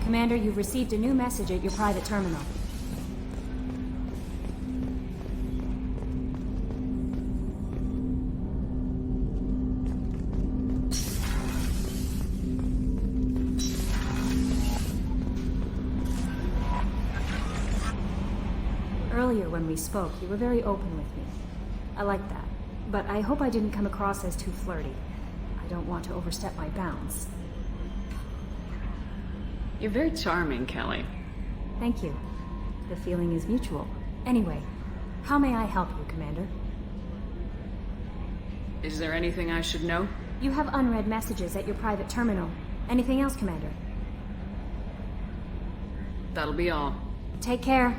Commander, you've received a new message at your private terminal. Earlier when we spoke, you were very open with me. I like that. But I hope I didn't come across as too flirty. I don't want to overstep my bounds. You're very charming, Kelly. Thank you. The feeling is mutual. Anyway, how may I help you, Commander? Is there anything I should know? You have unread messages at your private terminal. Anything else, Commander? That'll be all. Take care.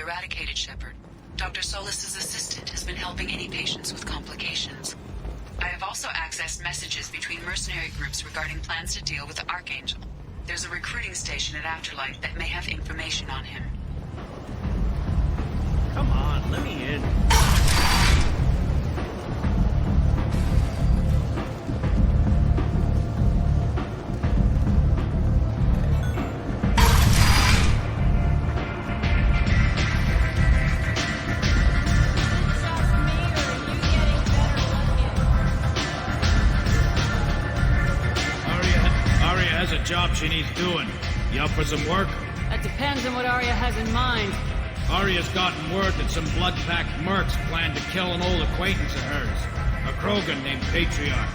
Eradicated, Shepard. Dr. Solis's assistant has been helping any patients with complications. I have also accessed messages between mercenary groups regarding plans to deal with the Archangel. There's a recruiting station at Afterlight that may have information on him. Come on, let me in. Job she needs doing. You up for some work? That depends on what Arya has in mind. Arya's gotten word that some blood-packed mercs plan to kill an old acquaintance of hers, a Krogan named Patriarch.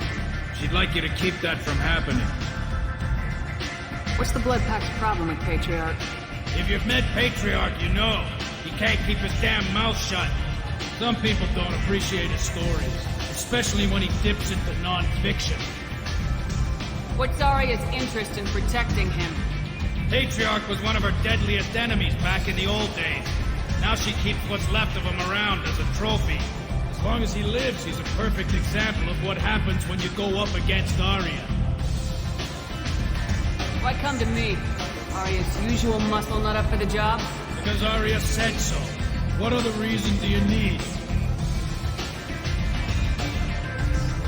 She'd like you to keep that from happening. What's the blood-packed problem with Patriarch? If you've met Patriarch, you know. He can't keep his damn mouth shut. Some people don't appreciate his stories, especially when he dips into non-fiction. What's Arya's interest in protecting him? Patriarch was one of her deadliest enemies back in the old days. Now she keeps what's left of him around as a trophy. As long as he lives, he's a perfect example of what happens when you go up against Arya. Why come to me? Arya's usual muscle not up for the job? Because Arya said so. What other reason do you need?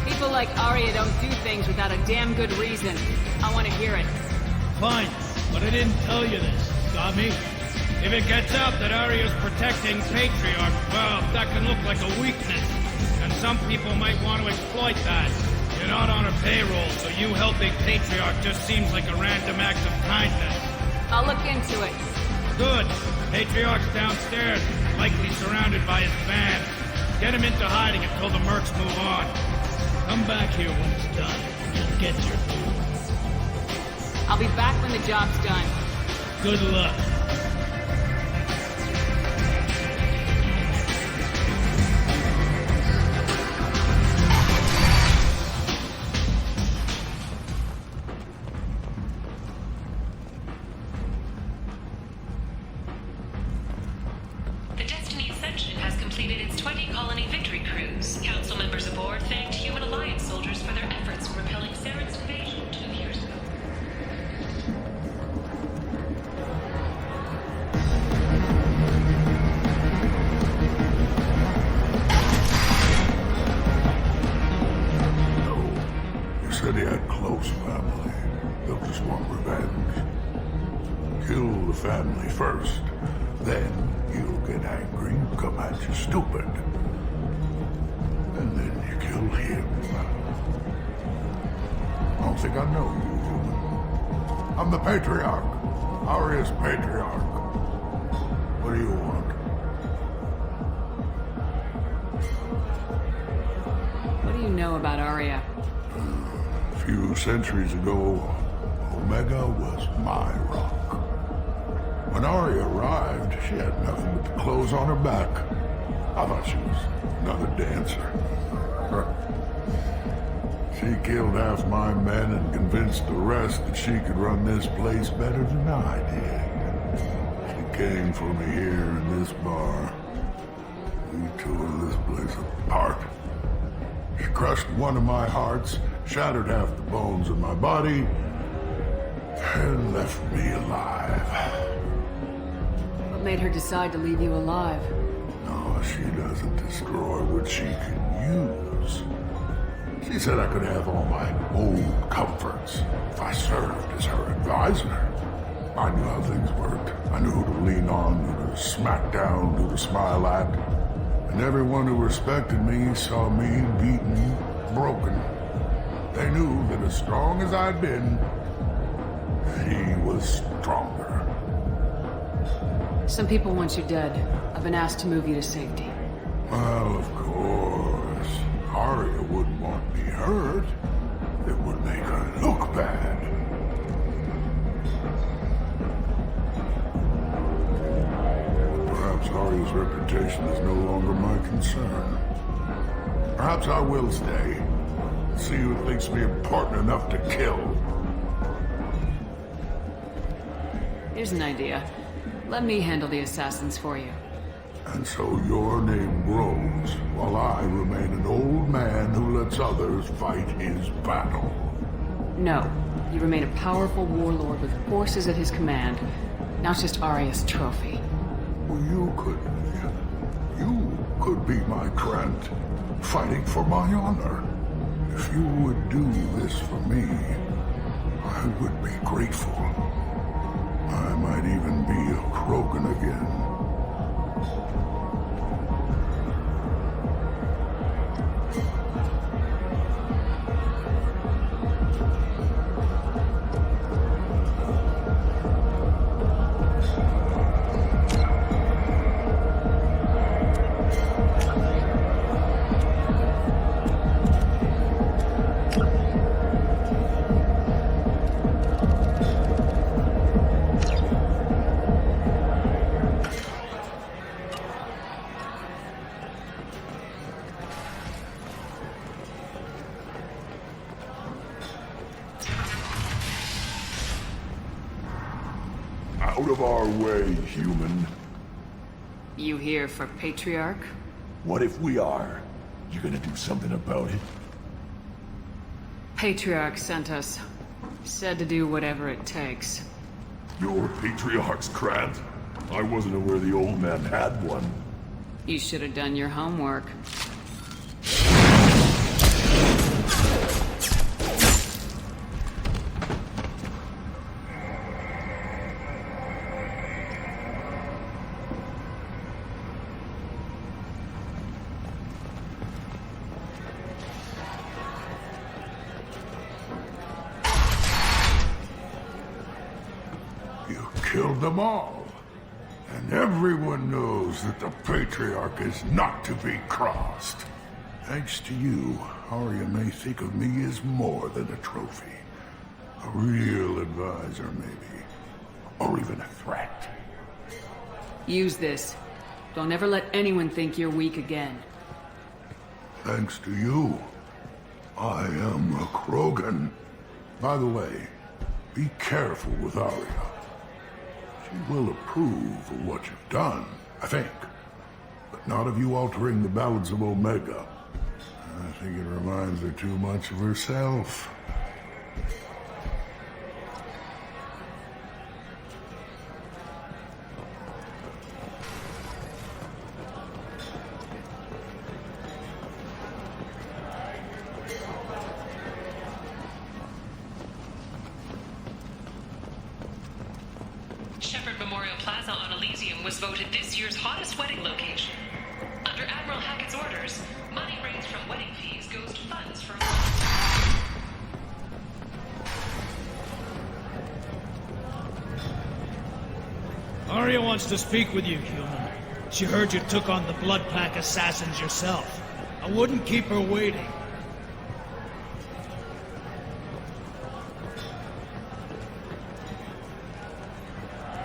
People like Arya don't do things without a damn good reason. I want to hear it. Fine, but I didn't tell you this. Got me? If it gets out that Arya's protecting Patriarch, well, that can look like a weakness. And some people might want to exploit that. You're not on her payroll, so you helping Patriarch just seems like a random act of kindness. I'll look into it. Good. Patriarch's downstairs, likely surrounded by his band. Get him into hiding until the mercs move on. Come back here when it's done. You'll get your due. I'll be back when the job's done. Good luck. The Destiny Ascension has completed its 20-colony victory cruise. Council members aboard thanked Human Alliance soldiers for their efforts in repelling Saren's invasion 2 years ago. said he had close family. They'll just want revenge. Kill the family first, then he'll get angry and come at you stupid. And then you kill him. I don't think I know you, human. I'm the Patriarch. Aria's Patriarch. What do you want? What do you know about Aria? A few centuries ago, Omega was my rock. When Aria arrived, she had nothing but the clothes on her back. I thought she was another dancer. She killed half my men and convinced the rest that she could run this place better than I did. She came for me here in this bar. We tore this place apart. She crushed one of my hearts, shattered half the bones in my body, and left me alive. What made her decide to leave you alive? No, she doesn't destroy what she can use. She said I could have all my old comforts if I served as her advisor. I knew how things worked. I knew who to lean on, who to smack down, who to smile at. And everyone who respected me saw me beaten, broken. They knew that as strong as I'd been, she was stronger. Some people want you dead. I've been asked to move you to safety. Well, of course. Aria wouldn't want me hurt. It would make her look bad. Perhaps Aria's reputation is no longer my concern. Perhaps I will stay. See who thinks me important enough to kill. Here's an idea. Let me handle the assassins for you. And so your name grows, while I remain an old man who lets others fight his battle. No. You remain a powerful warlord with forces at his command, not just Aria's trophy. Well, you could be my Trent, fighting for my honor. If you would do this for me, I would be grateful. I might even be a Krogan again. Out of our way, human. You here for Patriarch? What if we are? You gonna do something about it? Patriarch sent us. Said to do whatever it takes. Your Patriarch's Krant? I wasn't aware the old man had one. You should have done your homework. Killed them all. And everyone knows that the Patriarch is not to be crossed. Thanks to you, Aria may think of me as more than a trophy. A real advisor, maybe. Or even a threat. Use this. Don't ever let anyone think you're weak again. Thanks to you, I am a Krogan. By the way, be careful with Aria. She will approve of what you've done, I think. But not of you altering the balance of Omega. I think it reminds her too much of herself. was voted this year's hottest wedding location. Under Admiral Hackett's orders, money raised from wedding fees goes to funds for... Arya wants to speak with you, human. She heard you took on the Blood Pack assassins yourself. I wouldn't keep her waiting.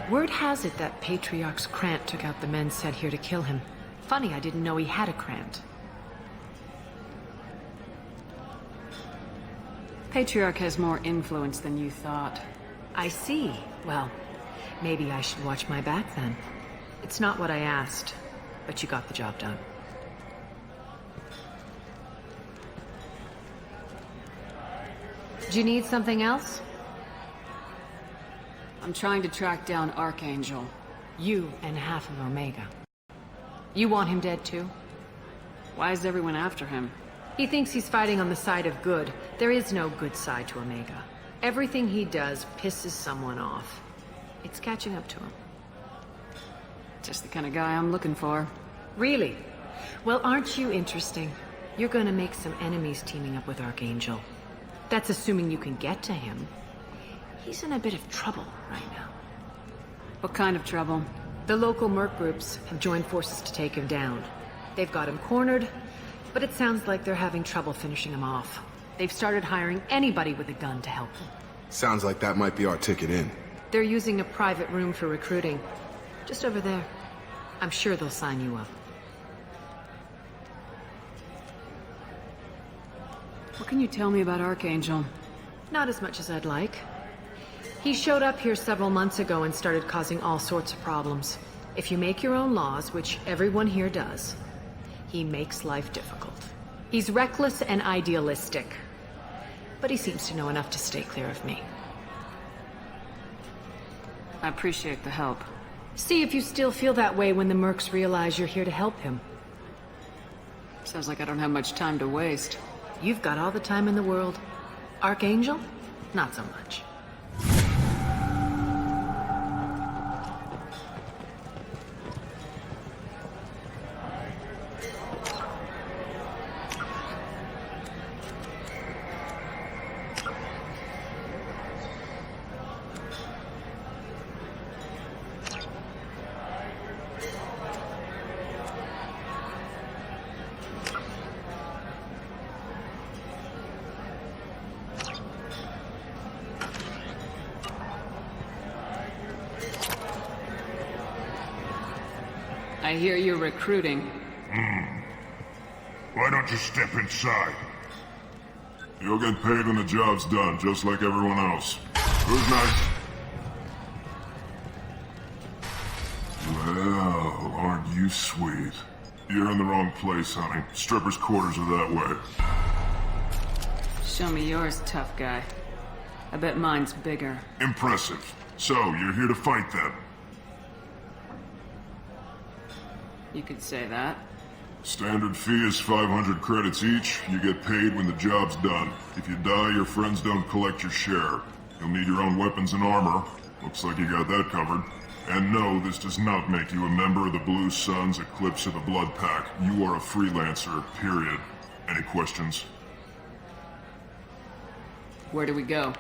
Word has it that Patriarch's Krant took out the men sent here to kill him. Funny, I didn't know he had a Krant. Patriarch has more influence than you thought. I see. Well, maybe I should watch my back then. It's not what I asked, but you got the job done. Do you need something else? I'm trying to track down Archangel. You and half of Omega. You want him dead too? Why is everyone after him? He thinks he's fighting on the side of good. There is no good side to Omega. Everything he does pisses someone off. It's catching up to him. Just the kind of guy I'm looking for. Really? Well, aren't you interesting? You're gonna make some enemies teaming up with Archangel. That's assuming you can get to him. He's in a bit of trouble right now. What kind of trouble? The local merc groups have joined forces to take him down. They've got him cornered, but it sounds like they're having trouble finishing him off. They've started hiring anybody with a gun to help them. Sounds like that might be our ticket in. They're using a private room for recruiting. Just over there. I'm sure they'll sign you up. What can you tell me about Archangel? Not as much as I'd like. He showed up here several months ago and started causing all sorts of problems. If you make your own laws, which everyone here does, he makes life difficult. He's reckless and idealistic. But he seems to know enough to stay clear of me. I appreciate the help. See if you still feel that way when the mercs realize you're here to help him. Sounds like I don't have much time to waste. You've got all the time in the world. Archangel? Not so much. I hear you're recruiting. Why don't you step inside? You'll get paid when the job's done, just like everyone else. Who's next? Well, aren't you sweet? You're in the wrong place, honey. Strippers' quarters are that way. Show me yours, tough guy. I bet mine's bigger. Impressive. So, you're here to fight then? You could say that. Standard fee is 500 credits each. You get paid when the job's done. If you die, your friends don't collect your share. You'll need your own weapons and armor. Looks like you got that covered. And no, this does not make you a member of the Blue Suns, Eclipse, or the Blood Pack. You are a freelancer, period. Any questions? Where do we go?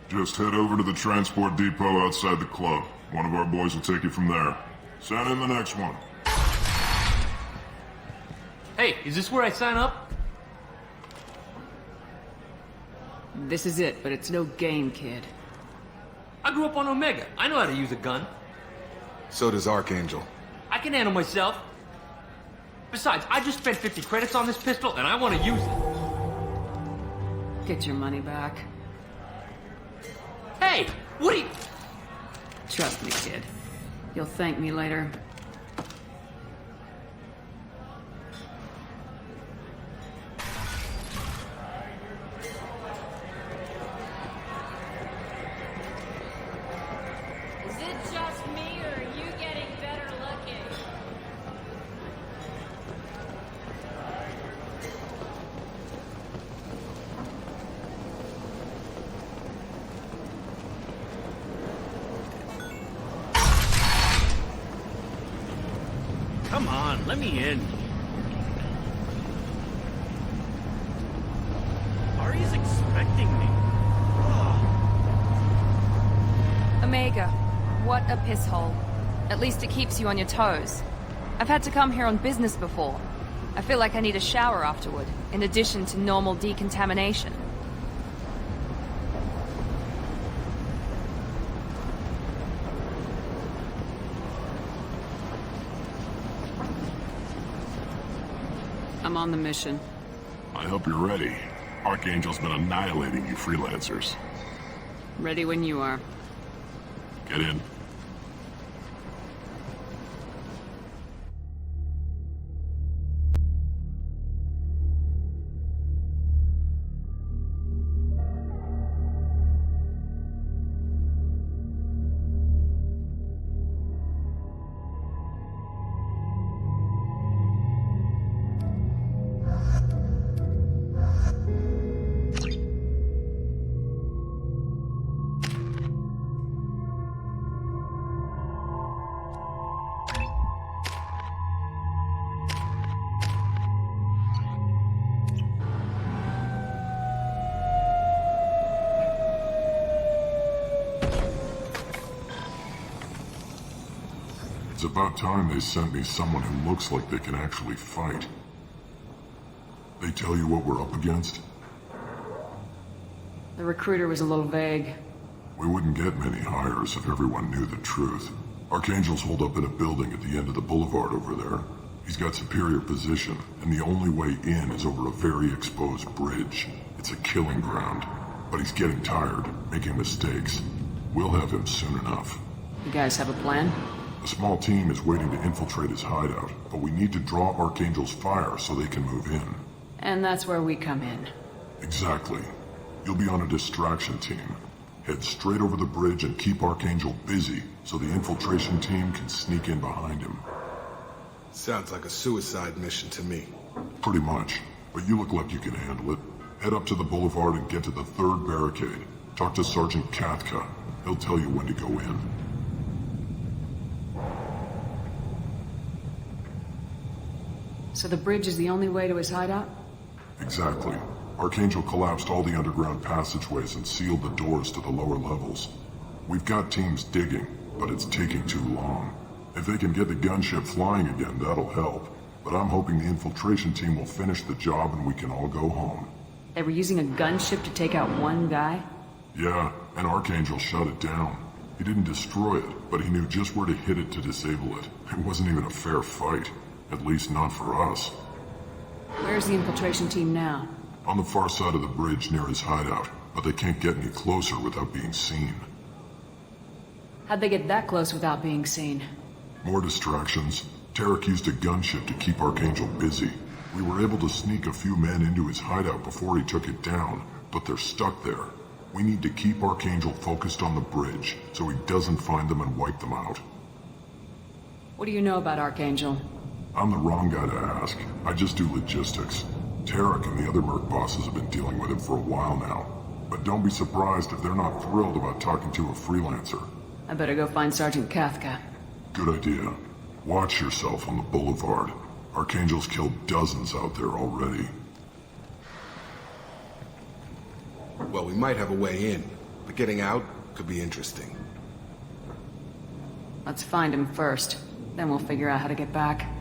Just head over to the transport depot outside the club. One of our boys will take you from there. Send in the next one. Hey, is this where I sign up? This is it, but it's no game, kid. I grew up on Omega. I know how to use a gun. So does Archangel. I can handle myself. Besides, I just spent 50 credits on this pistol, and I want to use it. Get your money back. Hey, what are you... Trust me, kid. You'll thank me later. Is it just me, or are you getting better looking? let me in. Ari's expecting me. Omega, what a piss hole. At least it keeps you on your toes. I've had to come here on business before. I feel like I need a shower afterward, in addition to normal decontamination. I'm on the mission. I hope you're ready. Archangel's been annihilating you freelancers. Ready when you are. Get in. It's about time they sent me someone who looks like they can actually fight. They tell you what we're up against? The recruiter was a little vague. We wouldn't get many hires if everyone knew the truth. Archangel's holed up in a building at the end of the boulevard over there. He's got superior position, and the only way in is over a very exposed bridge. It's a killing ground. But he's getting tired, making mistakes. We'll have him soon enough. You guys have a plan? A small team is waiting to infiltrate his hideout, but we need to draw Archangel's fire so they can move in. And that's where we come in. Exactly. You'll be on a distraction team. Head straight over the bridge and keep Archangel busy so the infiltration team can sneak in behind him. Sounds like a suicide mission to me. Pretty much, but you look like you can handle it. Head up to the boulevard and get to the third barricade. Talk to Sergeant Kathka. He'll tell you when to go in. So the bridge is the only way to his hideout? Exactly. Archangel collapsed all the underground passageways and sealed the doors to the lower levels. We've got teams digging, but it's taking too long. If they can get the gunship flying again, that'll help. But I'm hoping the infiltration team will finish the job and we can all go home. They were using a gunship to take out one guy? Yeah, and Archangel shut it down. He didn't destroy it, but he knew just where to hit it to disable it. It wasn't even a fair fight. At least not for us. Where's the infiltration team now? On the far side of the bridge near his hideout, but they can't get any closer without being seen. How'd they get that close without being seen? More distractions. Tarek used a gunship to keep Archangel busy. We were able to sneak a few men into his hideout before he took it down, but they're stuck there. We need to keep Archangel focused on the bridge, so he doesn't find them and wipe them out. What do you know about Archangel? I'm the wrong guy to ask. I just do logistics. Tarek and the other merc bosses have been dealing with him for a while now. But don't be surprised if they're not thrilled about talking to a freelancer. I better go find Sergeant Kathka. Good idea. Watch yourself on the boulevard. Archangel's killed dozens out there already. Well, we might have a way in, but getting out could be interesting. Let's find him first. Then we'll figure out how to get back.